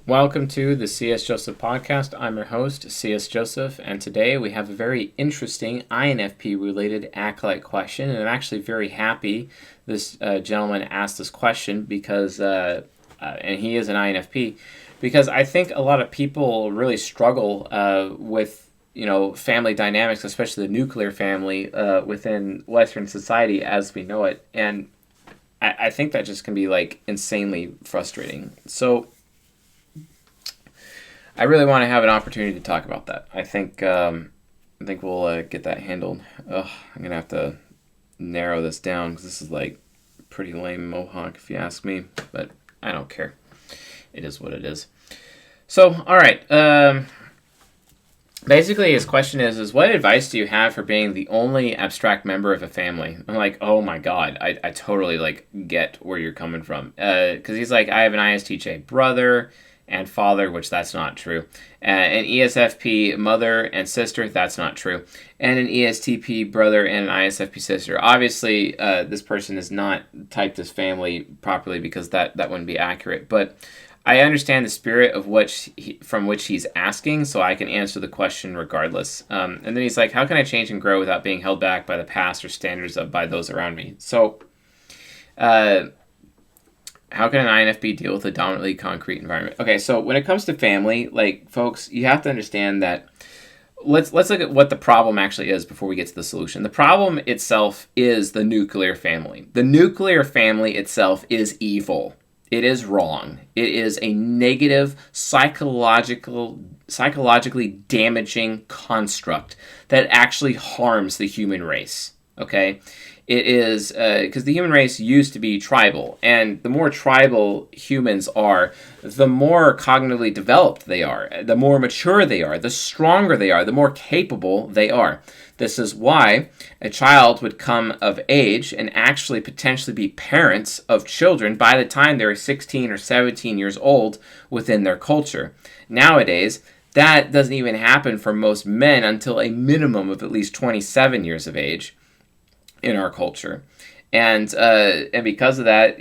Welcome to the C.S. Joseph podcast. I'm your host, C.S. Joseph, and today we have a very interesting INFP related Acolyte question. And I'm actually very happy this gentleman asked this question because, and he is an INFP, because I think a lot of people really struggle with family dynamics, especially the nuclear family within Western society as we know it. And I think that just can be like insanely frustrating. So I really want to have an opportunity to talk about that. I think we'll get that handled. I'm gonna have to narrow this down because this is like pretty lame mohawk if you ask me, but I don't care. It is what it is. So, all right. Basically, his question is what advice do you have for being the only abstract member of a family? I'm like, oh my god, I totally like get where you're coming from. Because he's like, I have an ISTJ brother and father, which that's not true. An ESFP mother and sister, that's not true. And an ESTP brother and an ISFP sister. Obviously, this person is not typed as family properly because that wouldn't be accurate. But I understand the spirit of from which he's asking, so I can answer the question regardless. And then he's like, how can I change and grow without being held back by the past or standards by those around me? So, how can an INFP deal with a dominantly concrete environment? Okay, so when it comes to family, like, folks, you have to understand that let's look at what the problem actually is before we get to the solution. The problem itself is the nuclear family. The nuclear family itself is evil. It is wrong. It is a negative, psychologically damaging construct that actually harms the human race. Okay? It is, because the human race used to be tribal, and the more tribal humans are, the more cognitively developed they are, the more mature they are, the stronger they are, the more capable they are. This is why a child would come of age and actually potentially be parents of children by the time they're 16 or 17 years old within their culture. Nowadays, that doesn't even happen for most men until a minimum of at least 27 years of age in our culture. And because of that,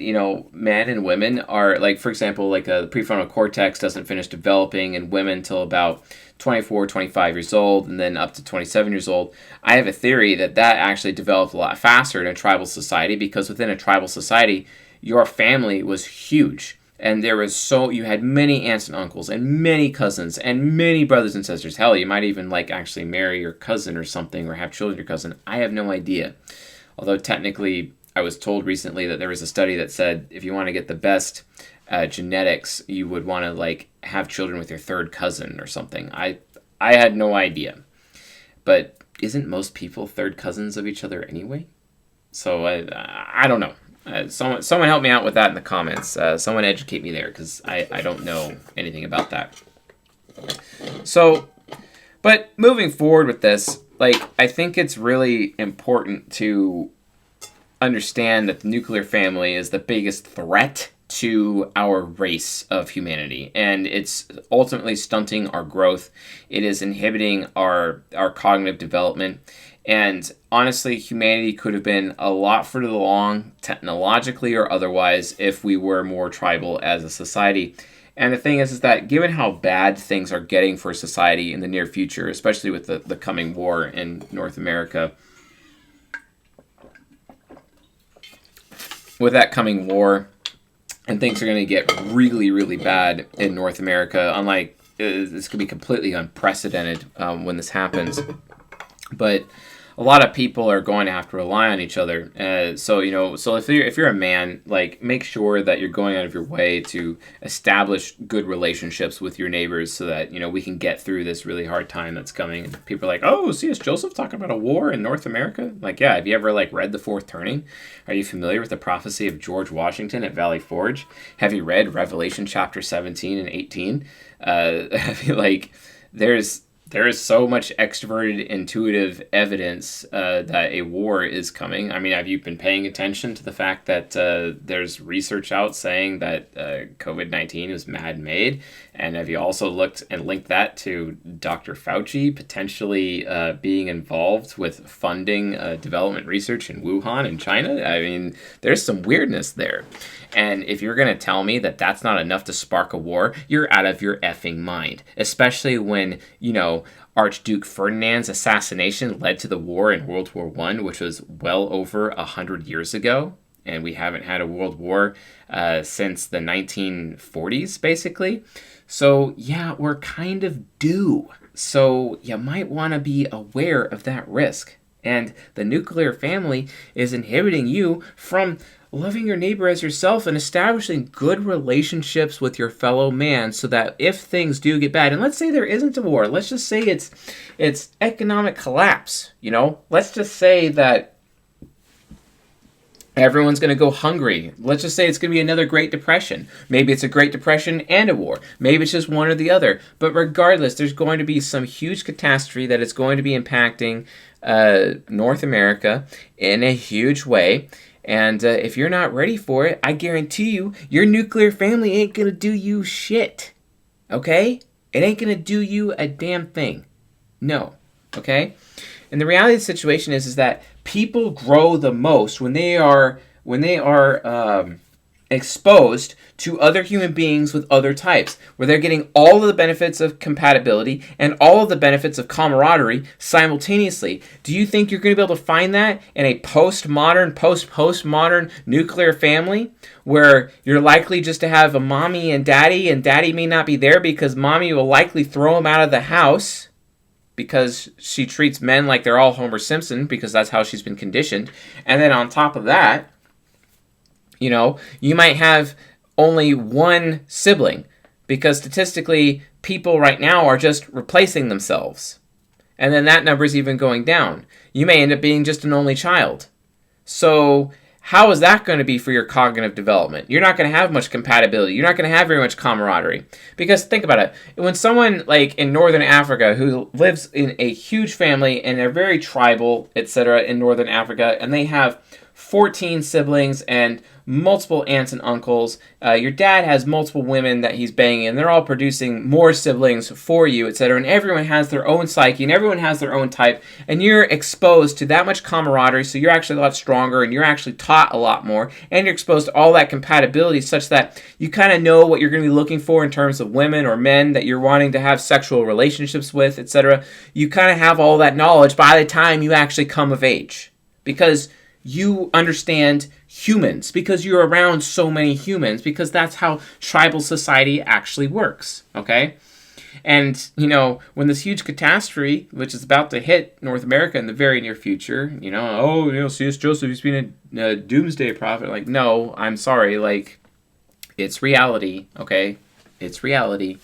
men and women are, like, for example, like the prefrontal cortex doesn't finish developing in women till about 24, 25 years old, and then up to 27 years old. I have a theory that actually developed a lot faster in a tribal society, because within a tribal society, your family was huge. And you had many aunts and uncles and many cousins and many brothers and sisters. Hell, you might even like actually marry your cousin or something, or have children with your cousin. I have no idea. Although technically, I was told recently that there was a study that said if you want to get the best genetics, you would want to like have children with your third cousin or something. I had no idea. But isn't most people third cousins of each other anyway? So I don't know. Someone help me out with that in the comments. Someone educate me there, because I don't know anything about that. So, but moving forward with this, like, I think it's really important to understand that the nuclear family is the biggest threat to our race of humanity, and it's ultimately stunting our growth. It is inhibiting our cognitive development, and honestly, humanity could have been a lot further along, technologically or otherwise, if we were more tribal as a society. And the thing is that given how bad things are getting for society in the near future, especially with the coming war in North America, with that coming war, and things are going to get really, really bad in North America, unlike, this could be completely unprecedented when this happens. But a lot of people are going to have to rely on each other. So if you're a man, like, make sure that you're going out of your way to establish good relationships with your neighbors, so that we can get through this really hard time that's coming. And people are like, oh, C.S. Joseph talking about a war in North America? Like, yeah, have you ever like read The Fourth Turning? Are you familiar with the prophecy of George Washington at Valley Forge? Have you read Revelation chapter 17 and 18? There's there is so much extroverted, intuitive evidence that a war is coming. I mean, have you been paying attention to the fact that there's research out saying that COVID-19 is man-made? And have you also looked and linked that to Dr. Fauci potentially being involved with funding development research in Wuhan in China? I mean, there's some weirdness there. And if you're going to tell me that that's not enough to spark a war, you're out of your effing mind. Especially when, Archduke Ferdinand's assassination led to the war in World War I, which was well over 100 years ago. And we haven't had a world war since the 1940s, basically. So, yeah, we're kind of due. So you might want to be aware of that risk. And the nuclear family is inhibiting you from loving your neighbor as yourself and establishing good relationships with your fellow man so that if things do get bad, and let's say there isn't a war, let's just say it's economic collapse, let's just say that everyone's going to go hungry. Let's just say it's going to be another Great Depression. Maybe it's a Great Depression and a war. Maybe it's just one or the other. But regardless, there's going to be some huge catastrophe that is going to be impacting North America in a huge way. And if you're not ready for it, I guarantee you, your nuclear family ain't going to do you shit. Okay? It ain't going to do you a damn thing. No. Okay? And the reality of the situation is that people grow the most when they are exposed to other human beings with other types, where they're getting all of the benefits of compatibility and all of the benefits of camaraderie simultaneously. Do you think you're going to be able to find that in a postmodern nuclear family where you're likely just to have a mommy and daddy may not be there because mommy will likely throw him out of the house because she treats men like they're all Homer Simpson because that's how she's been conditioned. And then on top of that, you might have only one sibling because statistically people right now are just replacing themselves. And then that number is even going down. You may end up being just an only child. So how is that going to be for your cognitive development? You're not going to have much compatibility. You're not going to have very much camaraderie. Because think about it. When someone like in Northern Africa who lives in a huge family and they're very tribal, etc. in Northern Africa, and they have 14 siblings and multiple aunts and uncles. Your dad has multiple women that he's banging, and they're all producing more siblings for you, etc. And everyone has their own psyche, and everyone has their own type, and you're exposed to that much camaraderie, so you're actually a lot stronger, and you're actually taught a lot more, and you're exposed to all that compatibility such that you kind of know what you're going to be looking for in terms of women or men that you're wanting to have sexual relationships with, etc. You kind of have all that knowledge by the time you actually come of age, because you understand humans, because you're around so many humans, because that's how tribal society actually works, okay? And, when this huge catastrophe, which is about to hit North America in the very near future, C.S. Joseph, he's been a doomsday prophet. Like, no, I'm sorry, it's reality, okay? It's reality,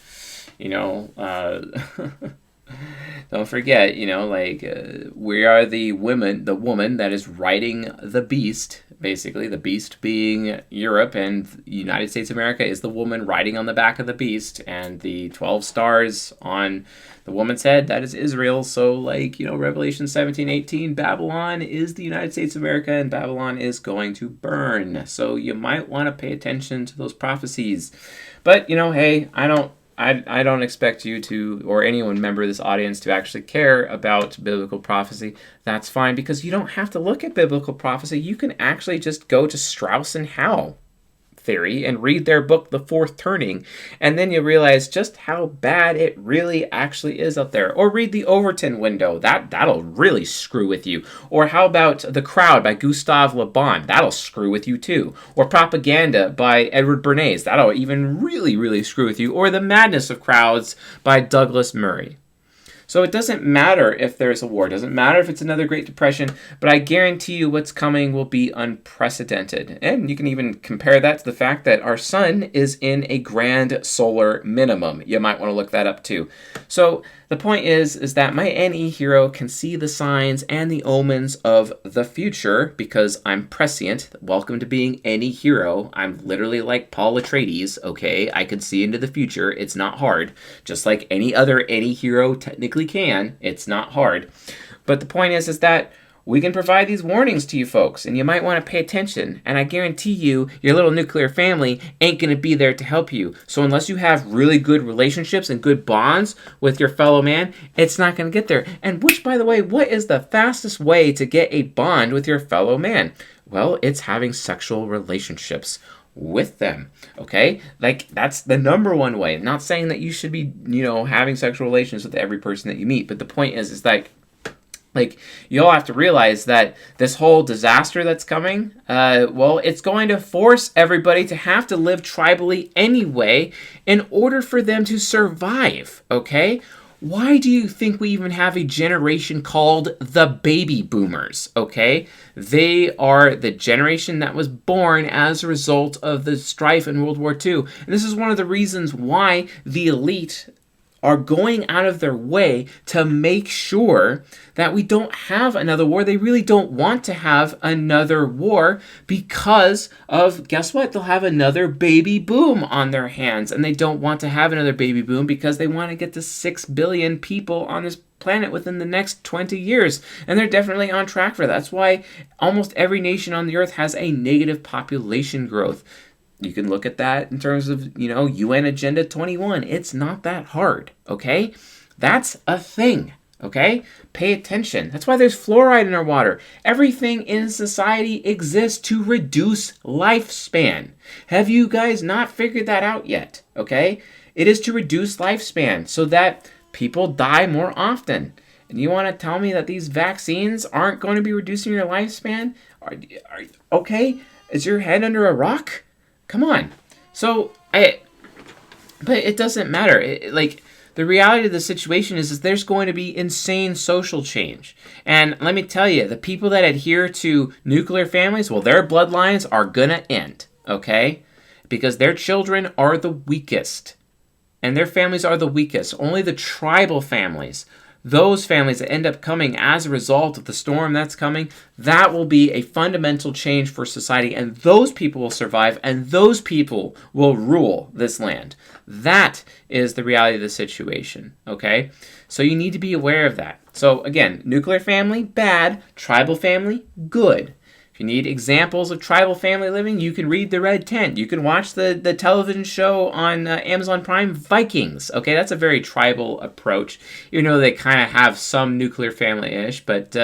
Don't forget, we are the woman that is riding the beast, basically, the beast being Europe, and the United States of America is the woman riding on the back of the beast, and the 12 stars on the woman's head, that is Israel. So, Revelation 17:18, Babylon is the United States of America, and Babylon is going to burn. So you might want to pay attention to those prophecies. But, hey, I don't expect you to, or anyone member of this audience, to actually care about biblical prophecy. That's fine, because you don't have to look at biblical prophecy. You can actually just go to Strauss and Howe theory and read their book, The Fourth Turning, and then you realize just how bad it really actually is out there. Or read The Overton Window. That'll really screw with you. Or how about The Crowd by Gustave Le Bon? That'll screw with you too. Or Propaganda by Edward Bernays. That'll even really, really screw with you. Or The Madness of Crowds by Douglas Murray. So it doesn't matter if there's a war. It doesn't matter if it's another Great Depression. But I guarantee you what's coming will be unprecedented. And you can even compare that to the fact that our sun is in a grand solar minimum. You might want to look that up too. So the point is that my NE hero can see the signs and the omens of the future because I'm prescient. Welcome to being NE hero. I'm literally like Paul Atreides, okay? I can see into the future. It's not hard. Just like any other NE hero technically physically can. It's not hard. But the point is that we can provide these warnings to you folks, and you might want to pay attention. And I guarantee you, your little nuclear family ain't going to be there to help you. So unless you have really good relationships and good bonds with your fellow man, it's not going to get there. And which, by the way, what is the fastest way to get a bond with your fellow man? Well, it's having sexual relationships with them. Okay, like that's the number one way. I'm not saying that you should be, having sexual relations with every person that you meet, but the point is like you all have to realize that this whole disaster that's coming, it's going to force everybody to have to live tribally anyway in order for them to survive. Okay. Why do you think we even have a generation called the baby boomers? Okay, they are the generation that was born as a result of the strife in World War II. And this is one of the reasons why the elite are going out of their way to make sure that we don't have another war. They really don't want to have another war because of, guess what? They'll have another baby boom on their hands. And they don't want to have another baby boom because they want to get to 6 billion people on this planet within the next 20 years. And they're definitely on track for that. That's why almost every nation on the earth has a negative population growth. You can look at that in terms of, UN Agenda 21. It's not that hard, okay? That's a thing, okay? Pay attention. That's why there's fluoride in our water. Everything in society exists to reduce lifespan. Have you guys not figured that out yet, okay? It is to reduce lifespan so that people die more often. And you want to tell me that these vaccines aren't going to be reducing your lifespan? Okay, is your head under a rock? Come on. But it doesn't matter. The reality of the situation is there's going to be insane social change. And let me tell you, the people that adhere to nuclear families, well, their bloodlines are going to end, okay? Because their children are the weakest. And their families are the weakest. Only the tribal families, those families that end up coming as a result of the storm that's coming, that will be a fundamental change for society, and those people will survive, and those people will rule this land. That is the reality of the situation, okay? So you need to be aware of that. So again, nuclear family, bad. Tribal family, good. If you need examples of tribal family living, you can read The Red Tent. You can watch the television show on Amazon Prime, Vikings. Okay, that's a very tribal approach. You know they kind of have some nuclear family-ish, but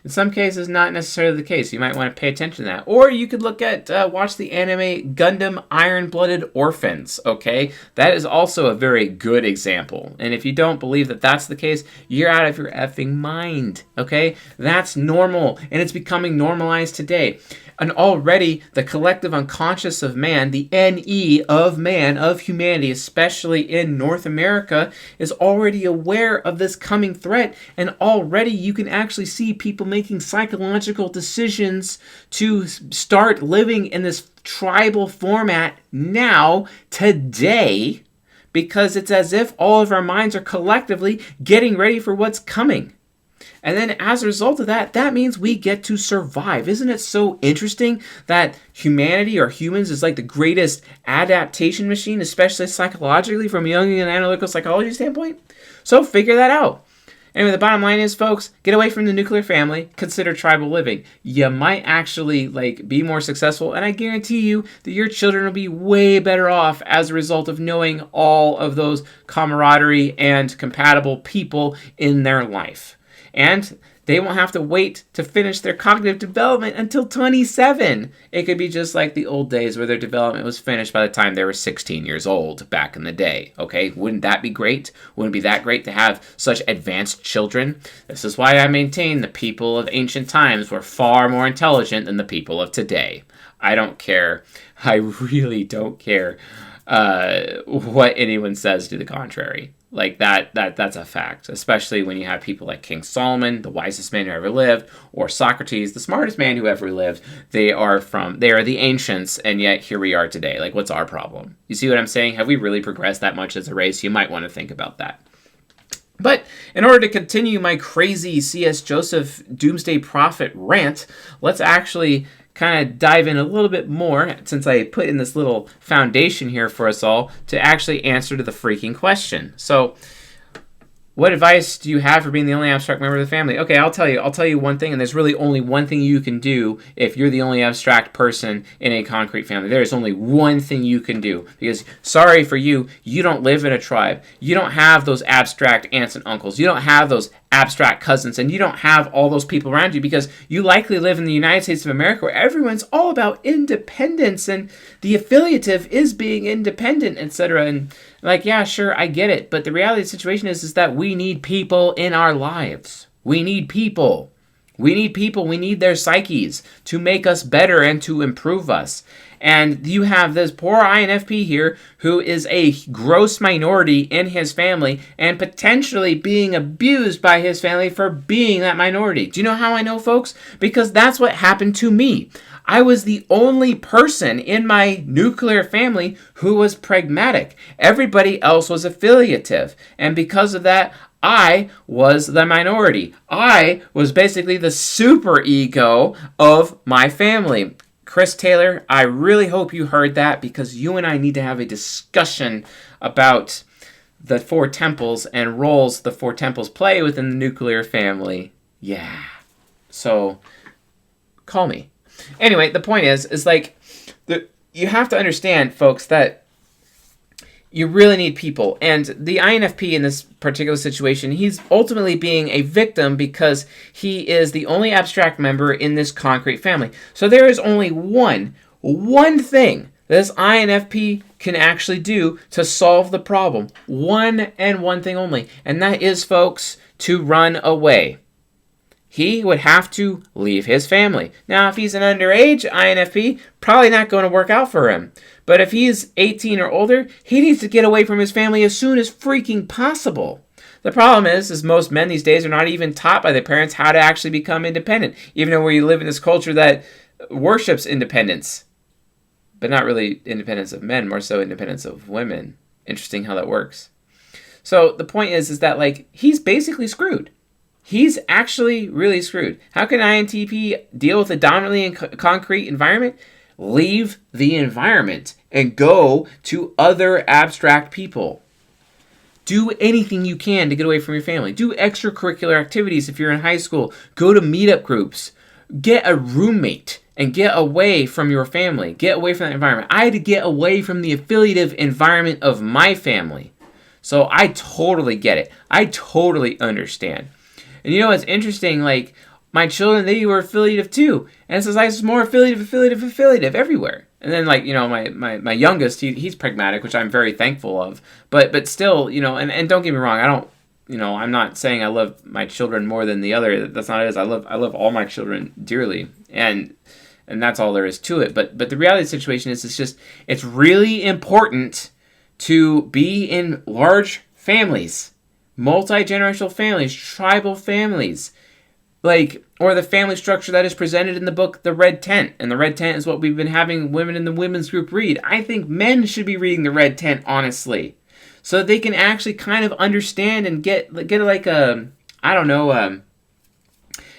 in some cases, not necessarily the case. You might want to pay attention to that. Or you could watch the anime Gundam Iron-Blooded Orphans, okay? That is also a very good example. And if you don't believe that that's the case, you're out of your effing mind, okay? That's normal, and it's becoming normalized today. And already, the collective unconscious of man, the NE of man, of humanity, especially in North America, is already aware of this coming threat. And already you can actually see people making psychological decisions to start living in this tribal format now, today, because it's as if all of our minds are collectively getting ready for what's coming. And then as a result of that, that means we get to survive. Isn't it so interesting that humanity or humans is like the greatest adaptation machine, especially psychologically from a Jungian analytical psychology standpoint? So figure that out. Anyway, the bottom line is, folks, get away from the nuclear family, consider tribal living. You might actually be more successful, and I guarantee you that your children will be way better off as a result of knowing all of those camaraderie and compatible people in their life. And they won't have to wait to finish their cognitive development until 27. It could be just like the old days where their development was finished by the time they were 16 years old back in the day. Okay, wouldn't that be great? Wouldn't it be that great to have such advanced children? This is why I maintain the people of ancient times were far more intelligent than the people of today. I don't care. I really don't care what anyone says to the contrary. That's a fact, especially when you have people like King Solomon, the wisest man who ever lived, or Socrates, the smartest man who ever lived. They are the ancients, and yet here we are today. What's our problem? You see what I'm saying? Have we really progressed that much as a race? You might want to think about that. But in order to continue my crazy C.S. Joseph Doomsday Prophet rant, let's actually kind of dive in a little bit more, since I put in this little foundation here for us all, to actually answer to the freaking question. So, What advice do you have for being the only abstract member of the family? Okay, I'll tell you one thing, and there's really only one thing you can do if you're the only abstract person in a concrete family. There is only one thing you can do, because sorry for you, you don't live in a tribe. You don't have those abstract aunts and uncles. You don't have those abstract cousins, and you don't have all those people around you, because you likely live in the United States of America, where everyone's all about independence, and the affiliative is being independent, etc. And like, yeah, sure, I get it, but the reality of the situation is that we need people in our lives. We need people. We need people. We need their psyches to make us better and to improve us. And you have this poor INFP here who is a gross minority in his family and potentially being abused by his family for being that minority. Do you know how I know, folks? Because that's what happened to me. I was the only person in my nuclear family who was pragmatic. Everybody else was affiliative. And because of that, I was the minority. I was basically the super ego of my family. Chris Taylor, I really hope you heard that, because you and I need to have a discussion about the four temples and roles the four temples play within the nuclear family. Yeah. So, call me. Anyway, the point is like, you have to understand, folks, that you really need people. And the INFP in this particular situation, he's ultimately being a victim because he is the only abstract member in this concrete family. So there is only one thing this INFP can actually do to solve the problem. One thing only. And that is, folks, to run away. He would have to leave his family. Now, if he's an underage INFP, probably not going to work out for him. But if he's 18 or older, he needs to get away from his family as soon as freaking possible. The problem is most men these days are not even taught by their parents how to actually become independent, even though we live in this culture that worships independence. But not really independence of men, more so independence of women. Interesting how that works. So the point is that, like, he's basically screwed. He's actually really screwed. How can INTP deal with a dominantly concrete environment? Leave the environment and go to other abstract people. Do anything you can to get away from your family. Do extracurricular activities if you're in high school. Go to meetup groups. Get a roommate and get away from your family. Get away from that environment. I had to get away from the affiliative environment of my family. So I totally get it. I totally understand. And you know what's interesting? Like, my children, they were affiliative too. And it says I was more affiliative everywhere. And then, like, you know, my youngest, he's pragmatic, which I'm very thankful of. But still, you know, and don't get me wrong, I don't, you know, I'm not saying I love my children more than the other. That's not it. I love all my children dearly. And that's all there is to it. But the reality of the situation is it's really important to be in large families. Multi-generational families, tribal families, like, or the family structure that is presented in the book, The Red Tent. And The Red Tent is what we've been having women in the women's group read. I think men should be reading The Red Tent, honestly, so that they can actually kind of understand and get like an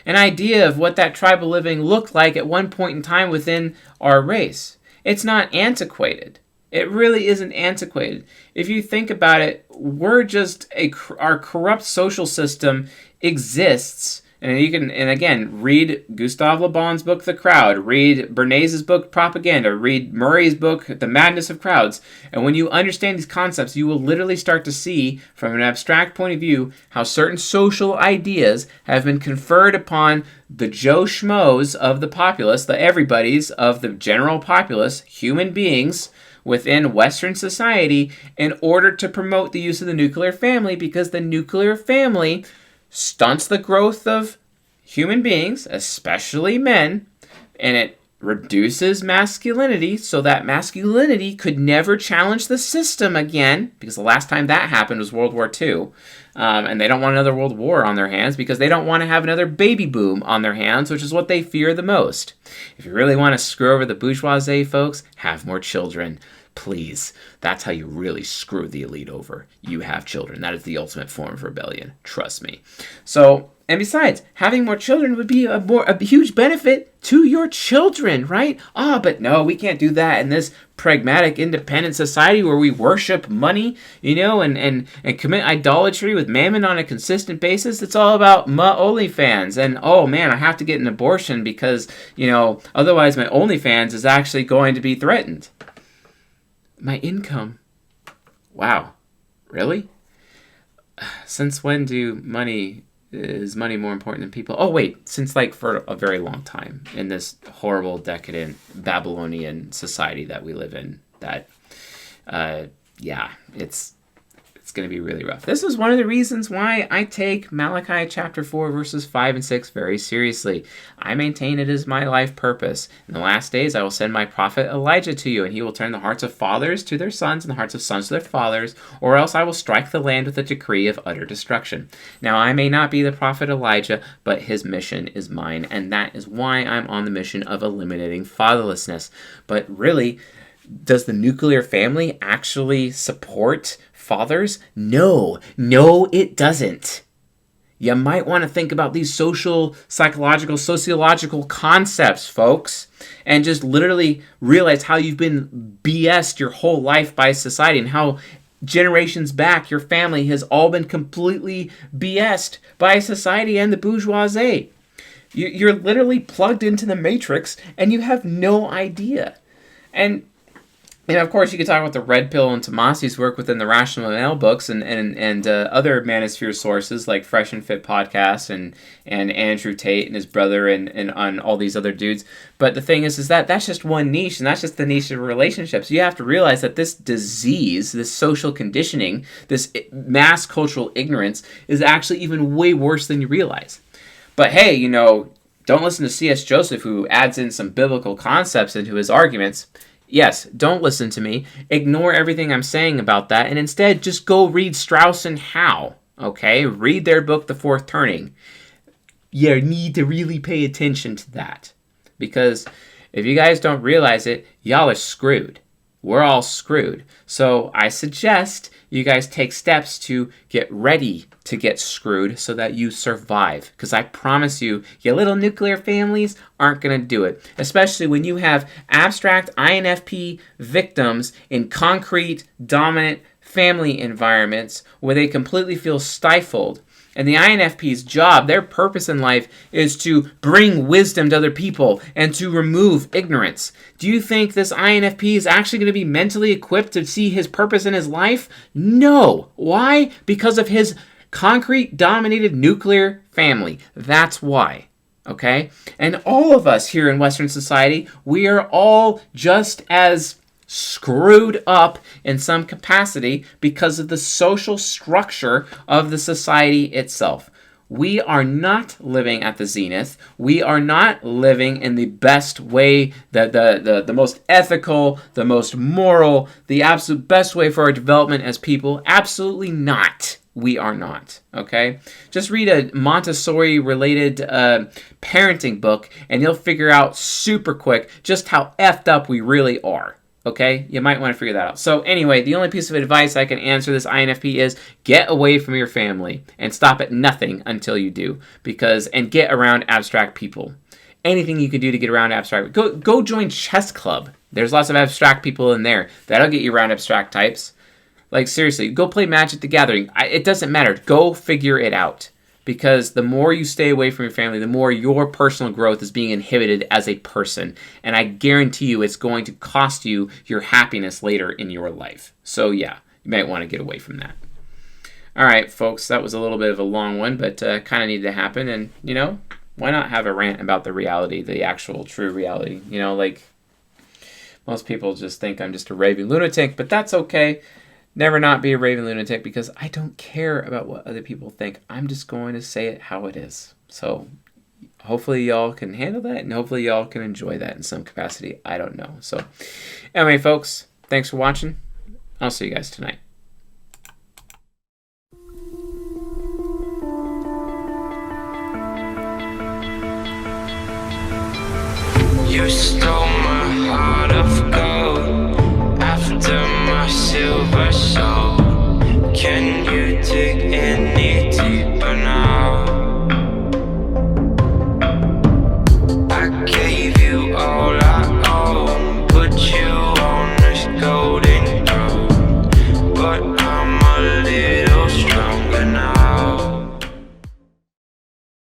idea of what that tribal living looked like at one point in time within our race. It's not antiquated. It really isn't antiquated. If you think about it, we're just our corrupt social system exists. And you can, and again, read Gustave Le Bon's book, The Crowd. Read Bernays' book, Propaganda. Read Murray's book, The Madness of Crowds. And when you understand these concepts, you will literally start to see, from an abstract point of view, how certain social ideas have been conferred upon the Joe Schmoes of the populace, the everybody's of the general populace, human beings, within Western society in order to promote the use of the nuclear family, because the nuclear family stunts the growth of human beings, especially men, and it reduces masculinity so that masculinity could never challenge the system again, because the last time that happened was World War II. And they don't want another world war on their hands because they don't want to have another baby boom on their hands, which is what they fear the most. If you really want to screw over the bourgeoisie, folks, have more children. Please. That's how you really screw the elite over. You have children. That is the ultimate form of rebellion. Trust me. So And besides, having more children would be a huge benefit to your children, right? But no, we can't do that in this pragmatic, independent society where we worship money, and commit idolatry with mammon on a consistent basis. It's all about my OnlyFans. And, oh man, I have to get an abortion because, otherwise my OnlyFans is actually going to be threatened. My income. Wow. Really? Since when is money more important than people? Oh, wait, since for a very long time in this horrible, decadent Babylonian society that we live in, that, it's going to be really rough. This is one of the reasons why I take Malachi chapter 4, verses 5 and 6 very seriously. I maintain it as my life purpose. In the last days, I will send my prophet Elijah to you, and he will turn the hearts of fathers to their sons and the hearts of sons to their fathers, or else I will strike the land with a decree of utter destruction. Now, I may not be the prophet Elijah, but his mission is mine, and that is why I'm on the mission of eliminating fatherlessness. But really, does the nuclear family actually support fathers? No, it doesn't. You might want to think about these social, psychological, sociological concepts, folks, and just literally realize how you've been BS'd your whole life by society and how generations back your family has all been completely BS'd by society and the bourgeoisie. You're literally plugged into the matrix and you have no idea. And of course, you could talk about the Red Pill and Tomasi's work within the Rational Male books and other manosphere sources like Fresh and Fit podcast and Andrew Tate and his brother and on all these other dudes. But the thing is that that's just one niche, and that's just the niche of relationships. You have to realize that this disease, this social conditioning, this mass cultural ignorance is actually even way worse than you realize. But hey, don't listen to C.S. Joseph, who adds in some biblical concepts into his arguments. Yes, don't listen to me. Ignore everything I'm saying about that, and instead just go read Strauss and Howe, okay? Read their book, The Fourth Turning. You need to really pay attention to that, because if you guys don't realize it, y'all are screwed. We're all screwed. So I suggest you guys take steps to get ready to get screwed so that you survive. Because I promise you, your little nuclear families aren't going to do it. Especially when you have abstract INFP victims in concrete, dominant family environments where they completely feel stifled. And the INFP's job, their purpose in life, is to bring wisdom to other people and to remove ignorance. Do you think this INFP is actually going to be mentally equipped to see his purpose in his life? No. Why? Because of his concrete-dominated nuclear family. That's why. Okay? And all of us here in Western society, we are all just as screwed up in some capacity because of the social structure of the society itself. We are not living at the zenith. We are not living in the best way, the most ethical, the most moral, the absolute best way for our development as people. Absolutely not. We are not. Okay? Just read a Montessori-related parenting book, and you'll figure out super quick just how effed up we really are. Okay? You might want to figure that out. So anyway, the only piece of advice I can answer this INFP is get away from your family and stop at nothing until you do. And get around abstract people. Anything you can do to get around abstract. Go join chess club. There's lots of abstract people in there. That'll get you around abstract types. Like seriously, go play Magic the Gathering. It doesn't matter. Go figure it out. Because the more you stay away from your family, the more your personal growth is being inhibited as a person. And I guarantee you it's going to cost you your happiness later in your life. So yeah, you might want to get away from that. All right, folks, that was a little bit of a long one, but kind of needed to happen. And, why not have a rant about the reality, the actual true reality? Most people just think I'm just a raving lunatic, but that's okay. Never not be a raving lunatic because I don't care about what other people think. I'm just going to say it how it is. So hopefully y'all can handle that and hopefully y'all can enjoy that in some capacity. I don't know. So anyway, folks, thanks for watching. I'll see you guys tonight. You stole my heart of gold after my silver soul. Can